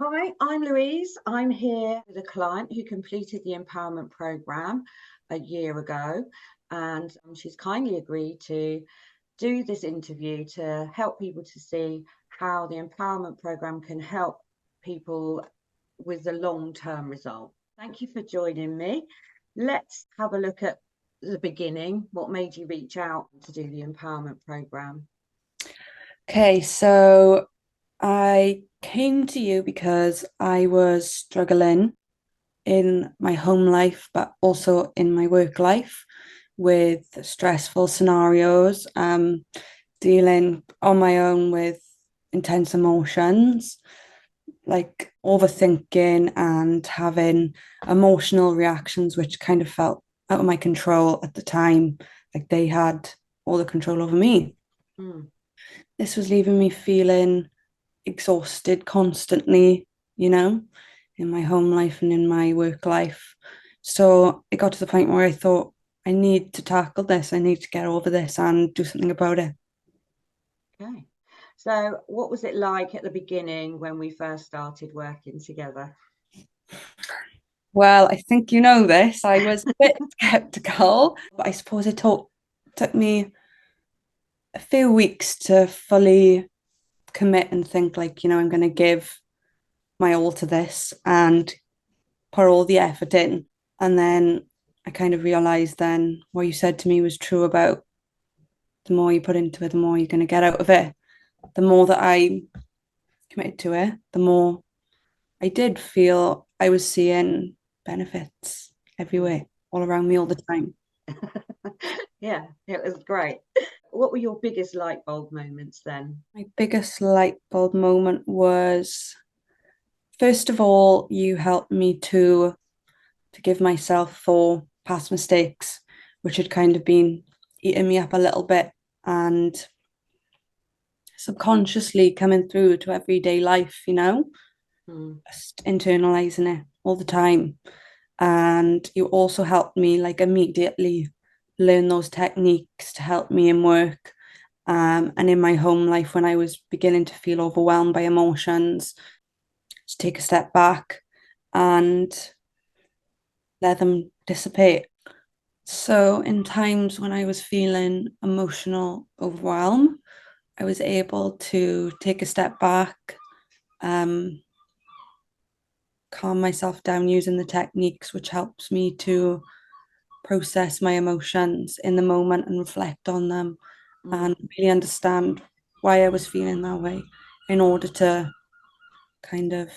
Hi, I'm Louise. I'm here with a client who completed the empowerment program a year ago, and she's kindly agreed to do this interview to help people to see how the empowerment program can help people with the long-term result. Thank you for joining me. Let's have a look at the beginning. What made you reach out to do the empowerment program? Okay, so I came to you because I was struggling in my home life, but also in my work life with stressful scenarios, dealing on my own with intense emotions, like overthinking and having emotional reactions, which kind of felt out of my control at the time, like they had all the control over me. Hmm. This was leaving me feeling exhausted constantly, you know, in my home life and in my work life. So it got to the point where I thought, I need to tackle this. I need to get over this and do something about it. Okay. So, what was it like at the beginning when we first started working together? Well, I think you know this. I was a bit skeptical, but I suppose took me a few weeks to fully commit and think like, I'm going to give my all to this and put all the effort in. And then I kind of realized then what you said to me was true about the more you put into it, the more you're going to get out of it. The more that I committed to it, the more I did feel I was seeing benefits everywhere, all around me all the time. Yeah, it was great. What were your biggest light bulb moments then? My biggest light bulb moment was, first of all, you helped me to forgive myself for past mistakes, which had kind of been eating me up a little bit and subconsciously coming through to everyday life, Hmm. just internalizing it all the time. And you also helped me like immediately learn those techniques to help me in work, and in my home life when I was beginning to feel overwhelmed by emotions, to take a step back and let them dissipate. So, in times when I was feeling emotional overwhelm, I was able to take a step back, um, calm myself down using the techniques, which helps me to process my emotions in the moment and reflect on them Hmm. and really understand why I was feeling that way in order to kind of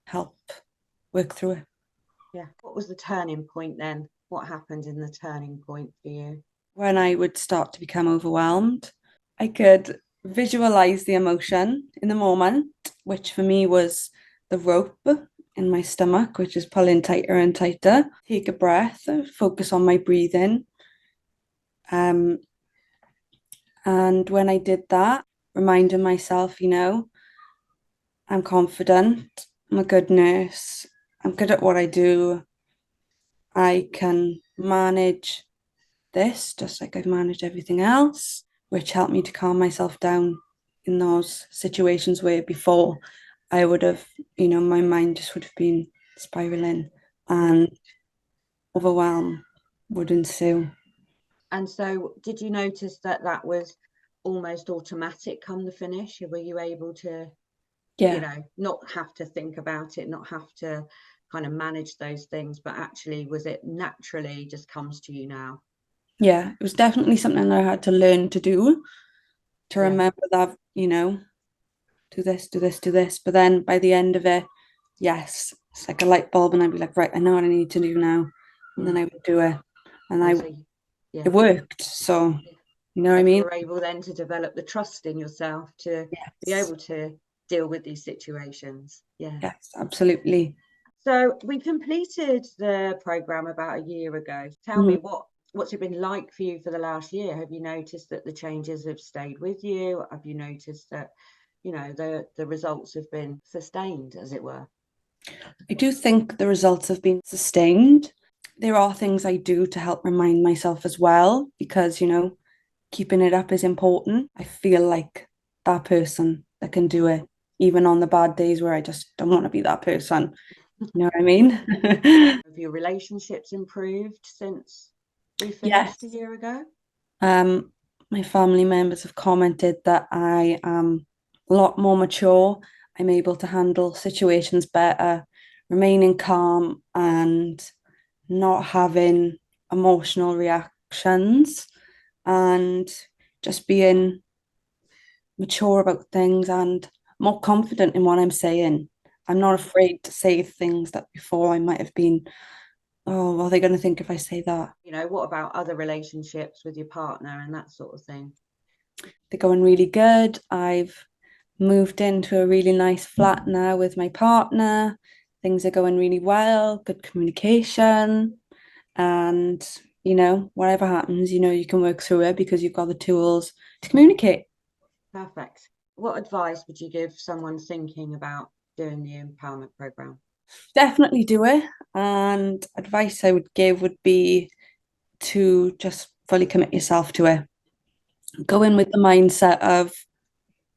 help work through it. Yeah. What was the turning point then? What happened in the turning point for you? When I would start to become overwhelmed, I could visualize the emotion in the moment, which for me was the rope in my stomach, which is pulling tighter and tighter. Take a breath, focus on my breathing. Um, and when I did that, reminding myself, I'm confident, I'm a good nurse, I'm good at what I do, I can manage this just like I've managed everything else, which helped me to calm myself down in those situations where before I would have, my mind just would have been spiraling Yeah. and overwhelm would ensue. And so, did you notice that that was almost automatic come the finish? Were you able to, Yeah, not have to think about it, not have to kind of manage those things, but actually, was it naturally just comes to you now? yeah, it was definitely something I had to learn to do, to Yeah. remember that, do this, do this, do this. But then by the end of it, yes, it's like a light bulb, and I'd be like, right, I know what I need to do now. And then Mm. I would do it. And And I so, it yeah. worked. So, Yeah. you know what I And you mean? were able then to develop the trust in yourself to be Yes. able to deal with these situations. Yeah. Yes, absolutely. So we completed the program about a year ago. Tell Mhm. me what's it been like for you for the last year? Have you noticed that the changes have stayed with you? Have you noticed that, the results have been sustained, as it were? I do think the results have been sustained. There are things I do to help remind myself as well, because, keeping it up is important. I feel like that person that can do it, even on the bad days where I just don't want to be that person. You know what I mean? Have your relationships improved since we Yes. finished a year ago? My family members have commented that I am a lot more mature. I'm able to handle situations better, remaining calm and not having emotional reactions, and just being mature about things and more confident in what I'm saying. I'm not afraid to say things that before I might have been, oh, what are they going to think if I say that? What about other relationships with your partner and that sort of thing? They're going really good. I've moved into a really nice flat now with my partner. Things are going really well, good communication. And, whatever happens, you can work through it because you've got the tools to communicate. Perfect. What advice would you give someone thinking about doing the empowerment program? Definitely do it. And advice I would give would be to just fully commit yourself to it. Go in with the mindset of,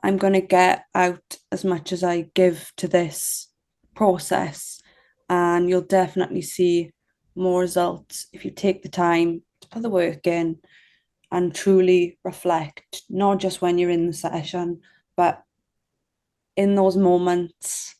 I'm going to get out as much as I give to this process. And you'll definitely see more results if you take the time to put the work in and truly reflect, not just when you're in the session, but in those moments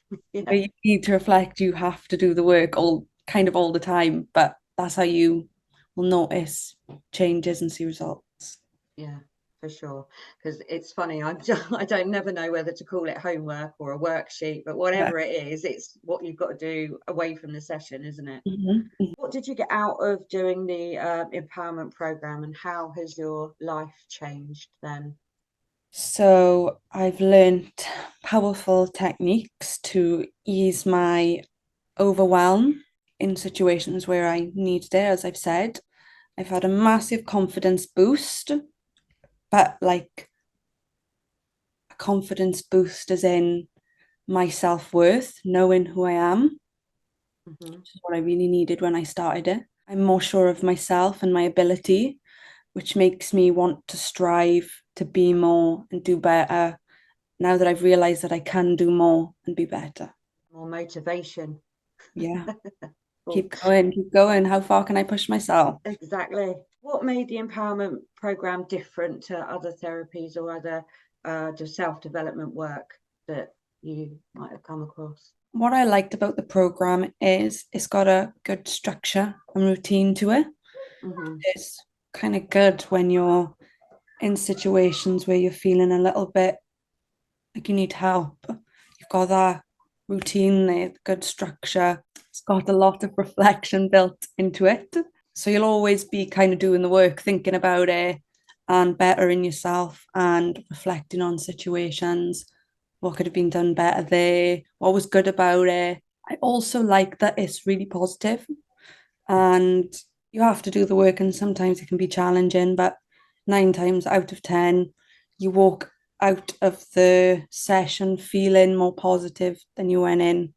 where Yeah, you need to reflect, you have to do the work all the time. But that's how you will notice changes and see results. yeah, for sure. Because it's funny, I don't never know whether to call it homework or a worksheet, but Yeah. whatever it is, it's what you've got to do away from the session, isn't it? Mm-hmm. What did you get out of doing the empowerment program, and how has your life changed then? So I've learned powerful techniques to ease my overwhelm in situations where I needed it, as I've said. I've had a massive confidence boost, but like a confidence boost as in my self-worth, knowing who I am, Hmm. which is what I really needed when I started it. I'm more sure of myself and my ability, which makes me want to strive to be more and do better now that I've realized that I can do more and be better. More motivation. Yeah. Cool. Keep going. How far can I push myself? Exactly. What made the empowerment program different to other therapies or other self-development work that you might have come across? What I liked about the program is it's got a good structure and routine to it. Hmm. It's kind of good when you're in situations where you're feeling a little bit like you need help. You've got that routine there, good structure. It's got a lot of reflection built into it. So you'll always be kind of doing the work, thinking about it and bettering yourself and reflecting on situations. What could have been done better there? What was good about it? I also like that it's really positive and you have to do the work, and sometimes it can be challenging, but 9 times out of 10, you walk out of the session feeling more positive than you went in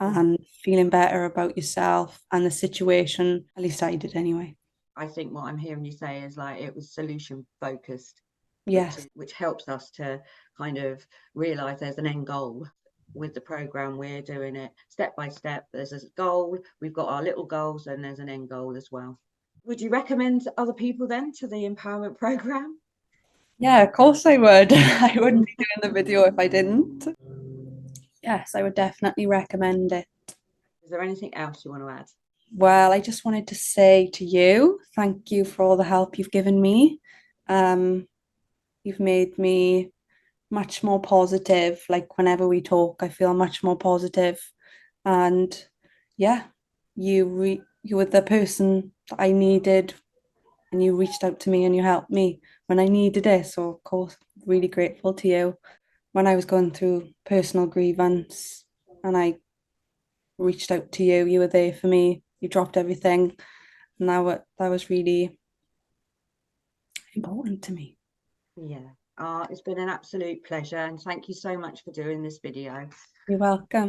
Yeah. and feeling better about yourself and the situation. At least I did anyway. I think what I'm hearing you say is like it was solution focused, Yes. which helps us to kind of realize there's an end goal with the program. We're doing it step by step. There's a goal, we've got our little goals, and there's an end goal as well. Would you recommend other people then to the empowerment program? Yeah, of course I would. I wouldn't be doing the video if I didn't. Yes, I would definitely recommend it. Is there anything else you want to add? Well, I just wanted to say to you, thank you for all the help you've given me. Um, you've made me much more positive. Like whenever we talk, I feel much more positive. And yeah, you were the person that I needed, and you reached out to me and you helped me when I needed it. So of course, really grateful to you. When I was going through personal grievance and I reached out to you, you were there for me. You dropped everything. And that was really important to me. Yeah. It's been an absolute pleasure, and thank you so much for doing this video. You're welcome.